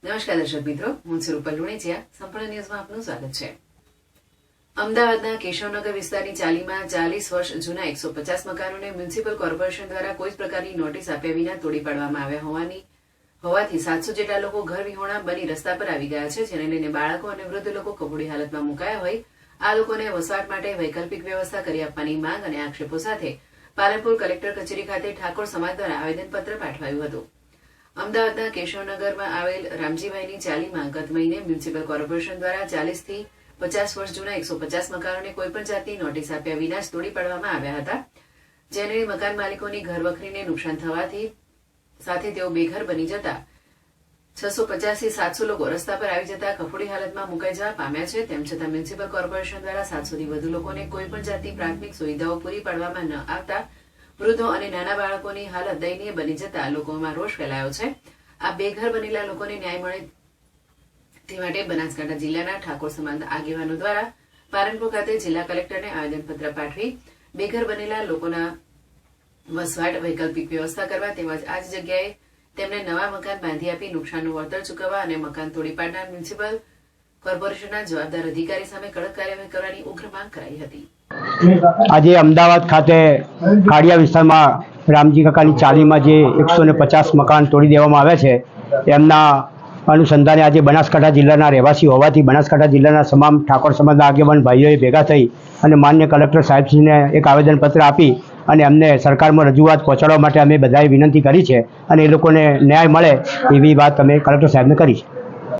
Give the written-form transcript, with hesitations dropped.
નમસ્કાર દર્શક મિત્રો, હું છું રૂપલ લુણીચિયા. સંપૂર્ણ ન્યૂઝમાં આપનું સ્વાગત છે. અમદાવાદના કેશવનગર વિસ્તારની ચાલીમાં 40 વર્ષ જૂના 150 મકાનોને મ્યુનિસિપલ કોર્પોરેશન દ્વારા કોઈ જ પ્રકારની નોટિસ આપ્યા વિના તોડી પાડવામાં આવ્યા હોવાથી 700 જેટલા લોકો ઘર વિહોણા બની રસ્તા પર આવી ગયા છે, જેને લઈને બાળકો અને વૃદ્ધ લોકો કફોડી હાલતમાં મુકાયા હોય આ લોકોને વસવાટ માટે વૈકલ્પિક વ્યવસ્થા કરી આપવાની માંગ અને આક્ષેપો સાથે પાલનપુર કલેક્ટર કચેરી ખાતે ઠાકોર સમાજ દ્વારા આવેદનપત્ર પાઠવાયું હતું. અમદાવાદના કેશવનગરમાં આવેલ રામજીભાઈની ચાલીમાં ગત મહિને મ્યુનિસિપલ કોર્પોરેશન દ્વારા 40 થી 50 વર્ષ જૂના 150 મકાનોને કોઈપણ જાતની નોટિસ આપ્યા વિના જ તોડી પાડવામાં આવ્યા હતા, જેને મકાન માલિકોની ઘર વખરીને નુકસાન થવાથી સાથે તેઓ બેઘર બની જતા 650 થી 700 લોકો રસ્તા પર આવી જતા કફોડી હાલતમાં મુકાઈ જવા પામ્યા છે. તેમ છતાં મ્યુનિસિપલ કોર્પોરેશન દ્વારા 700 થી વધુ લોકોને કોઈપણ જાતની પ્રાથમિક સુવિધાઓ પૂરી પાડવામાં ન આવતા વૃદ્ધો અને નાના બાળકોની હાલત દયનીય બની જતા લોકોમાં રોષ ફેલાયો છે. આ બેઘર બનેલા લોકોને ન્યાય મળે તે માટે બનાસકાંઠા જિલ્લાના ઠાકોર સમાજના આગેવાનો દ્વારા પાલનપુર ખાતે જિલ્લા કલેક્ટરને આવેદનપત્ર પાઠવી બેઘર બનેલા લોકોના વસવાટ વૈકલ્પિક વ્યવસ્થા કરવા તેમજ આ જ જગ્યાએ તેમને નવા મકાન બાંધી આપી નુકસાનનું વળતર ચૂકવવા અને મકાન તોડી પાડનાર મ્યુનિસિપલ કોર્પોરેશનના જવાબદાર અધિકારી સામે કડક કાર્યવાહી કરવાની ઉગ્ર માંગ કરાઈ હતી. આજે અમદાવાદ ખાતે કાળિયા વિસ્તારમાં રામજી કાકાની ચાલીમાં જે 150 મકાન તોડી દેવામાં આવ્યા છે એમના અનુસંધાને આજે બનાસકાંઠા જિલ્લાના રહેવાસી હોવાથી બનાસકાંઠા જિલ્લાના તમામ ઠાકોર સમાજના આગેવાન ભાઈઓએ ભેગા થઈ અને માન્ય કલેક્ટર સાહેબશ્રીને એક આવેદનપત્ર આપી અને અમને સરકારમાં રજૂઆત પહોંચાડવા માટે અમે બધાએ વિનંતી કરી છે અને એ લોકોને ન્યાય મળે એવી વાત અમે કલેક્ટર સાહેબને કરી છે.